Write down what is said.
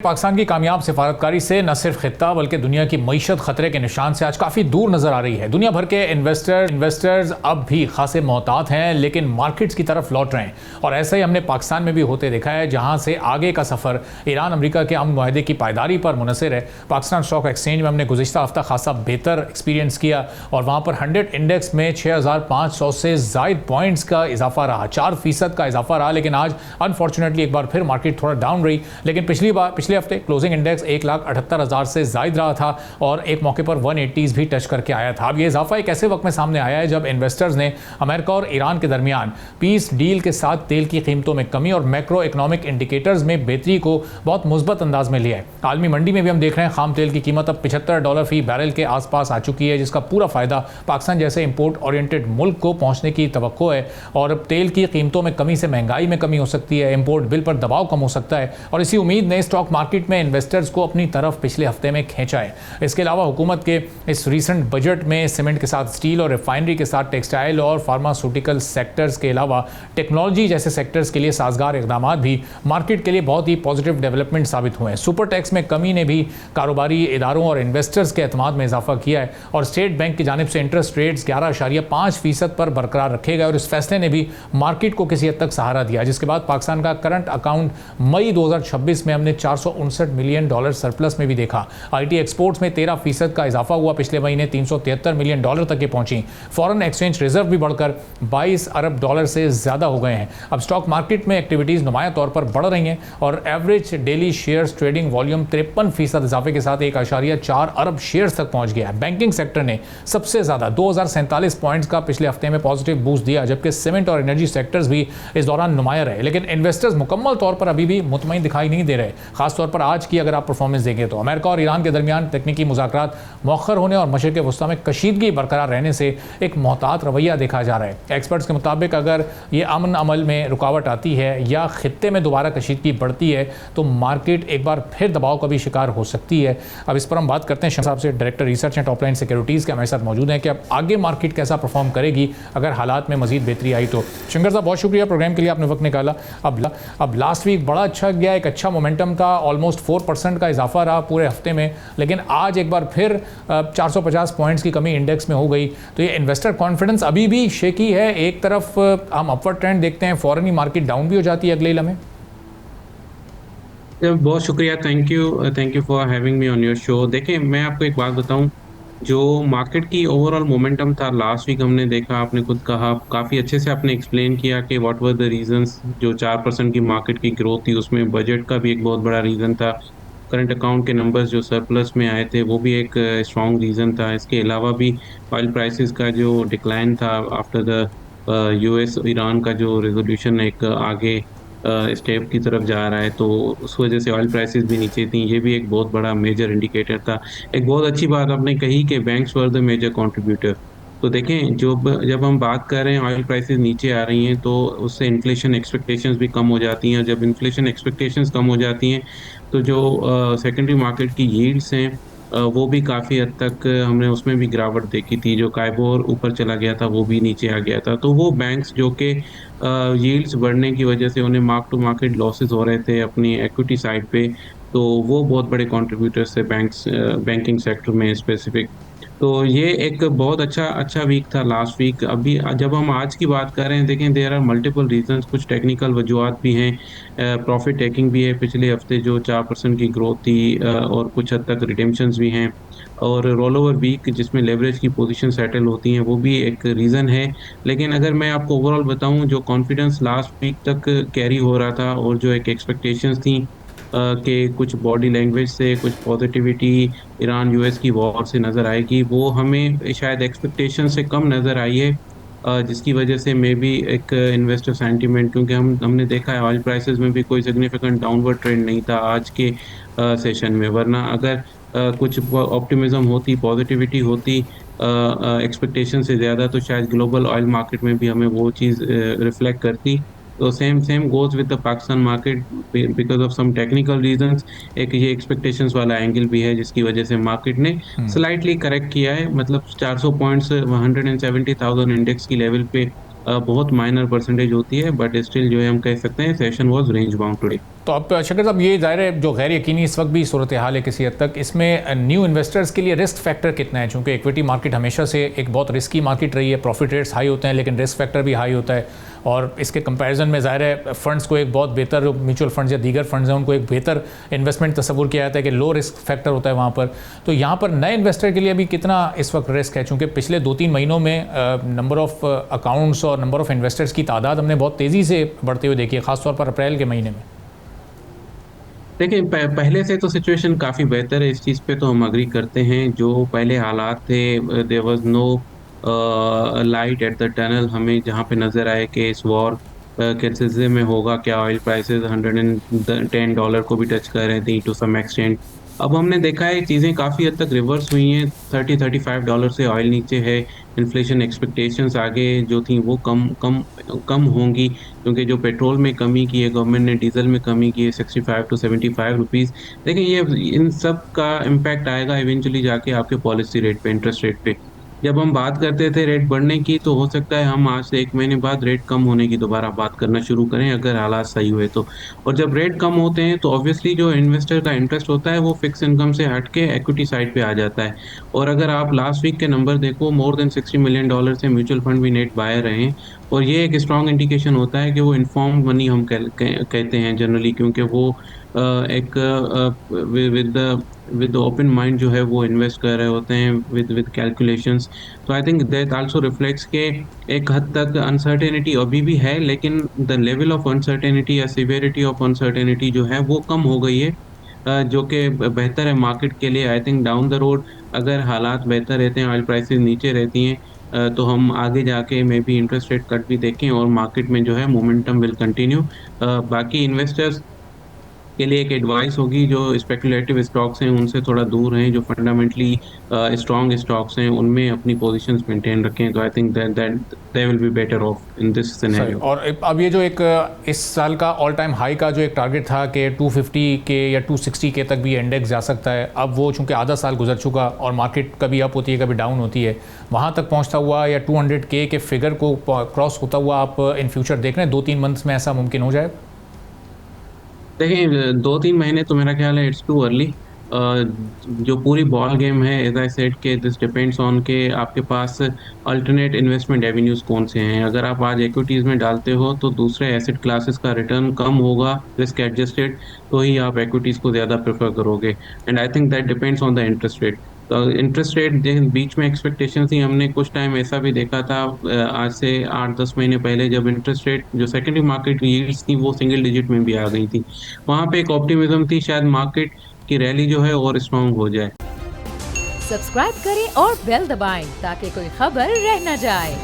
पाकिस्तान की कामयाब सिफारतकारी से न सिर्फ खित्ता बल्कि दुनिया की मईशत खतरे के निशान से आज काफ़ी दूर नजर आ रही है। दुनिया भर के इन्वेस्टर्स अब भी खासे मोहतात हैं, लेकिन मार्केट्स की तरफ लौट रहे हैं। और ऐसा ही हमने पाकिस्तान में भी होते देखा है, जहां से आगे का सफ़र ईरान अमेरिका के अमन मुआहदे की पायदारी पर मुनहसर है। पाकिस्तान स्टॉक एक्सचेंज में हमने गुज़िश्ता हफ्ता खासा बेहतर एक्सपीरियंस किया और वहाँ पर 100 इंडेक्स में 6500 से ज़ायद पॉइंट्स का इजाफा रहा, 4% का इजाफा रहा। लेकिन आज अनफॉर्चुनेटली एक बार फिर मार्केट थोड़ा डाउन रही। लेकिन पिछले हफ्ते क्लोजिंग इंडेक्स 1,78,000 से जायद रहा था और एक मौके पर 180s भी टच करके आया था। अब ये इजाफा एक ऐसे वक्त में सामने आया है जब इन्वेस्टर्स ने अमेरिका और ईरान के दरमियान पीस डील के साथ तेल की कीमतों में कमी और मैक्रो इकोनॉमिक इंडिकेटर्स में बेहतरी को बहुत मुस्बत अंदाज में लिया है। आलमी मंडी में भी हम देख रहे हैं खाम तेल की कीमत अब $75 फी बैरल के आसपास आ चुकी है, जिसका पूरा फायदा पाकिस्तान जैसे इंपोर्ट ओरिएंटेड मुल्क को पहुंचने की तवक्को है। और तेल की कीमतों में कमी से महंगाई में कमी हो सकती है, इंपोर्ट बिल पर दबाव कम हो सकता है और इसी उम्मीद ने स्टॉक मार्केट में इन्वेस्टर्स को अपनी तरफ पिछले हफ्ते में खींचा है। इसके अलावा हुकूमत के इस रीसेंट बजट में सीमेंट के साथ स्टील और रिफाइनरी के साथ टेक्सटाइल और फार्मास्यूटिकल सेक्टर्स के अलावा टेक्नोलॉजी जैसे सेक्टर्स के लिए साजगार इकदाम भी मार्केट के लिए बहुत ही पॉजिटिव डेवलपमेंट साबित हुए हैं। सुपर टैक्स में कमी ने भी कारोबारी इदारों और इन्वेस्टर्स के एतमाद में इजाफा किया है और स्टेट बैंक की जानिब से इंटरेस्ट रेट्स 11.5% पर बरकरार रखे गए और इस फैसले ने भी मार्केट को किसी हद तक सहारा दिया, जिसके बाद पाकिस्तान का करंट अकाउंट मई 2026 में हमने $459 मिलियन सरप्लस में भी देखा। आईटी एक्सपोर्ट्स में 13% का इजाफा हुआ, पिछले महीने $373 मिलियन तक ये पहुंची। फॉरेन एक्सचेंज रिजर्व भी बढ़कर $22 अरब से ज़्यादा हो गए हैं। अब स्टॉक मार्केट में एक्टिविटीज़ नुमाया तौर पर बढ़ रही हैं और average daily shares trading volume 53% इजाफे के साथ 1.4 अरब शेयर्स तक पहुंच गया है। बैंकिंग सेक्टर ने सबसे ज़्यादा 2047 पॉइंट्स का पिछले हफ्ते में पॉजिटिव बूस्ट दिया, जबकि सीमेंट और एनर्जी सेक्टर्स भी इस दौरान नुमाया रहे। लेकिन इन्वेस्टर्स मुकम्मल तौर पर अभी भी मुतमईन दिखाई नहीं दे रहे। खासतौर पर आज की अगर आप परफॉर्मेंस देखें तो अमेरिका और ईरान के दरमियान तकनीकी मुज़ाकरात मौखर होने और मशरिक़ वस्ता में कशीदगी बरकरार रहने से एक मोहतात रवैया देखा जा रहा है। एक्सपर्ट्स के मुताबिक अगर ये अमन अमल में रुकावट आती है या खित्ते में दोबारा कशीदगी बढ़ती है तो मार्केट एक बार फिर दबाव का भी शिकार हो सकती है। अब इस पर हम बात करते हैं शंकर साहब से, director research and topline securities के हमारे साथ मौजूद हैं कि अब आगे मार्केट कैसा परफॉर्म करेगी अगर हालात में मजीद बेहतरी आई तो। शंकर साहब, बहुत शुक्रिया प्रोग्राम के लिए, आपने वक्त निकाला। अब लास्ट वीक बड़ा अच्छा गया, एक अच्छा मोमेंटम था, ऑलमोस्ट 4% का इजाफा रहा पूरे हफ्ते में, लेकिन आज एक बार फिर 450 पॉइंट्स की कमी इंडेक्स में हो गई। तो ये इन्वेस्टर कॉन्फिडेंस अभी भी शेकी है। एक तरफ हम अपवर्ड ट्रेंड देखते हैं, फॉरेन मार्केट डाउन भी हो जाती है अगले लम्हे। बहुत शुक्रिया, thank you for having me on your show. देखें, मैं आपको एक बात बताऊं, जो मार्केट की ओवरऑल मोमेंटम था लास्ट वीक हमने देखा, आपने खुद कहा, काफ़ी अच्छे से आपने एक्सप्लेन किया कि व्हाट वर द रीजंस। जो 4% की मार्केट की ग्रोथ थी उसमें बजट का भी एक बहुत बड़ा रीज़न था। करंट अकाउंट के नंबर्स जो सरप्लस में आए थे वो भी एक स्ट्रॉन्ग रीज़न था। इसके अलावा भी ऑयल प्राइसेस का जो डिक्लाइन था आफ्टर द यूएस ईरान का जो रेजोल्यूशन एक आगे स्टेप की तरफ जा रहा है, तो उस वजह से ऑयल प्राइसेस भी नीचे थी। ये भी एक बहुत बड़ा मेजर इंडिकेटर था। एक बहुत अच्छी बात आपने कही कि banks were the major contributor. तो देखें, जब हम बात कर रहे हैं ऑयल प्राइसेस नीचे आ रही हैं तो उससे इन्फ्लेशन एक्सपेक्टेशंस भी कम हो जाती हैं। जब इन्फ्लेशन एक्सपेक्टेशंस कम हो जाती हैं तो जो सेकेंडरी मार्केट की यील्ड्स हैं वो भी काफ़ी हद तक हमने उसमें भी गिरावट देखी थी। जो काइबोर ऊपर चला गया था वो भी नीचे आ गया था। तो वो बैंक्स जो कि यील्ड्स बढ़ने की वजह से उन्हें मार्क टू मार्केट लॉसेस हो रहे थे अपनी इक्विटी साइड पे, तो वो बहुत बड़े कंट्रीब्यूटर्स थे बैंकिंग सेक्टर में स्पेसिफिक। तो ये एक बहुत अच्छा वीक था लास्ट वीक। अभी जब हम आज की बात कर रहे हैं, देखें, देयर आर मल्टीपल रीजंस, कुछ टेक्निकल वजूहात भी हैं, प्रॉफिट टेकिंग भी है। पिछले हफ्ते जो 4% की ग्रोथ थी और कुछ हद तक रिडेम्पशंस भी हैं, और रोल ओवर वीक जिसमें लेवरेज की पोजीशन सेटल होती हैं वो भी एक रीज़न है। लेकिन अगर मैं आपको ओवरऑल बताऊं, जो कॉन्फिडेंस लास्ट वीक तक कैरी हो रहा था और जो एक एक्सपेक्टेशंस थी कि कुछ बॉडी लैंग्वेज से कुछ पॉजिटिविटी ईरान यूएस की वॉर से नज़र आएगी, वो हमें शायद एक्सपेक्टेशन से कम नज़र आई है, जिसकी वजह से मे बी एक इन्वेस्टर सेंटीमेंट, क्योंकि हमने देखा है ऑयल प्राइसेस में भी कोई सिग्निफिकेंट डाउनवर्ड ट्रेंड नहीं था आज के सेशन में। वरना अगर कुछ ऑप्टिमिज्म होती, पॉजिटिविटी होती एक्सपेक्टेशन से ज़्यादा, तो शायद ग्लोबल ऑयल मार्केट में भी हमें वो चीज़ रिफ्लेक्ट करती। तो same goes with the Pakistan market because of some technical reasons. एक ये एक्सपेक्टेशंस वाला एंगल भी है जिसकी वजह से मार्केट ने स्लाइटली करेक्ट किया है। मतलब 400 पॉइंट्स 170,000 इंडेक्स की लेवल पे बहुत माइनर परसेंटेज होती है, बट स्टिल जो है हम कह सकते हैं session was range bound today. तो अब शक्कर साहब, ये ज़ाहिर है जो गैर यकीनी इस वक्त भी सूरत हाल है किसी हद तक, इसमें न्यू इन्वेस्टर्स के लिए रिस्क फैक्टर कितना है? चूँकि इक्विटी मार्केट हमेशा से एक बहुत रिस्की मार्केट रही है, प्रॉफिट रेट्स हाई होते हैं लेकिन रिस्क फैक्टर भी हाई होता है, और इसके कंपैरिजन में ज़ाहिर है फंड्स को एक बहुत बेहतर, जो म्यूचुअल फंड्स या दीगर फंड्स हैं उनको एक बेहतर इन्वेस्टमेंट तस्वुर किया जाता है कि लो रिस्क फैक्टर होता है वहाँ पर। तो यहाँ पर नए इन्वेस्टर के लिए भी कितना इस वक्त रिस्क है? चूँकि पिछले 2-3 महीनों में नंबर ऑफ अकाउंट्स और नंबर ऑफ इन्वेस्टर्स की तादाद हमने बहुत तेज़ी से बढ़ते हुए देखी है, ख़ासतौर पर अप्रैल के महीने में। देखिए, पहले से तो सिचुएशन काफ़ी बेहतर है, इस चीज़ पे तो हम एग्री करते हैं। जो पहले हालात थे, there was no light at the tunnel, हमें जहाँ पे नज़र आए कि इस वॉर के सिलसिले में होगा क्या, ऑयल प्राइसेस $110 को भी टच कर रहे थे टू सम एक्सटेंट। अब हमने देखा है चीज़ें काफ़ी हद तक रिवर्स हुई हैं, $30-35 से ऑयल नीचे है। इन्फ्लेशन एक्सपेक्टेशंस आगे जो थी वो कम कम कम होंगी, क्योंकि जो पेट्रोल में कमी की है गवर्नमेंट ने, डीजल में कमी की है 65 टू 75 रुपीज़। देखिए, ये इन सब का इम्पैक्ट आएगा इवेंचुअली जाके आपके पॉलिसी रेट पे, इंटरेस्ट रेट पे। जब हम बात करते थे रेट बढ़ने की, तो हो सकता है हम आज से 1 महीने बाद रेट कम होने की दोबारा बात करना शुरू करें, अगर हालात सही हुए तो। और जब रेट कम होते हैं तो ऑब्वियसली जो इन्वेस्टर का इंटरेस्ट होता है वो फिक्स इनकम से हट के इक्विटी साइड पे आ जाता है। और अगर आप लास्ट वीक के नंबर देखो, मोर देन $60 मिलियन से म्यूचुअल फंड भी नेट बायर रहे हैं, और ये एक स्ट्रॉन्ग इंडिकेशन होता है कि वो इन्फॉर्म्ड मनी हम कहते हैं जनरली, क्योंकि वो एक विद ओपन माइंड जो है वो इन्वेस्ट कर रहे होते हैं विद कैलकुलेशंस। तो I think that also reflects के एक हद तक अनसर्टेनिटी अभी भी है, लेकिन द लेवल ऑफ अनसर्टेनिटी या सिवियरिटी ऑफ अनसर्टेनिटी जो है वो कम हो गई है, जो कि बेहतर है मार्केट के लिए। I think down the road अगर हालात बेहतर रहते हैं, ऑयल प्राइसेस नीचे रहती हैं, तो हम आगे जाके may be interest rate cut भी देखें और मार्केट में जो है मोमेंटम विल कंटिन्यू। बाकी इन्वेस्टर्स के लिए एक एडवाइस होगी, जो स्पेकुलेटिव स्टॉक्स हैं उनसे थोड़ा दूर रहें, जो फंडामेंटली स्ट्रॉन्ग स्टॉक्स हैं उनमें अपनी पोजीशंस मेंटेन रखें। तो I think that that they will be better of in this scenario. और अब ये जो एक इस साल का ऑल टाइम हाई का जो एक टारगेट था कि 250 के या 260 के तक भी इंडेक्स जा सकता है, अब वो चूंकि आधा साल गुजर चुका और मार्केट कभी अप होती है कभी डाउन होती है, वहाँ तक पहुँचता हुआ या 200 के फिगर को क्रॉस होता हुआ आप इन फ्यूचर देख रहे हैं 2-3 मंथ्स में ऐसा मुमकिन हो जाए? देखिए, 2-3 महीने तो मेरा ख्याल है इट्स टू अर्ली। जो पूरी बॉल गेम है, एज़ आई सेड, के दिस डिपेंड्स ऑन के आपके पास अल्टरनेट इन्वेस्टमेंट एवेन्यूज़ कौन से हैं। अगर आप आज इक्विटीज़ में डालते हो तो दूसरे एसेट क्लासेस का रिटर्न कम होगा, रिस्क एडजस्टेड, तो ही आप इक्विटीज़ को ज़्यादा प्रेफ़र करोगे। And I think that depends on the interest rate. तो इंटरेस्ट रेट बीच में एक्सपेक्टेशन थी, हमने कुछ टाइम ऐसा भी देखा था, आज से 8-10 महीने पहले, जब इंटरेस्ट रेट जो सेकेंडरी मार्केट यील्ड्स थी वो सिंगल डिजिट में भी आ गई थी। वहाँ पे एक ऑप्टिमिज्म थी, शायद मार्केट की रैली जो है और स्ट्रॉन्ग हो जाए। सब्सक्राइब करें और बेल दबाएं ताकि कोई खबर रह न जाए।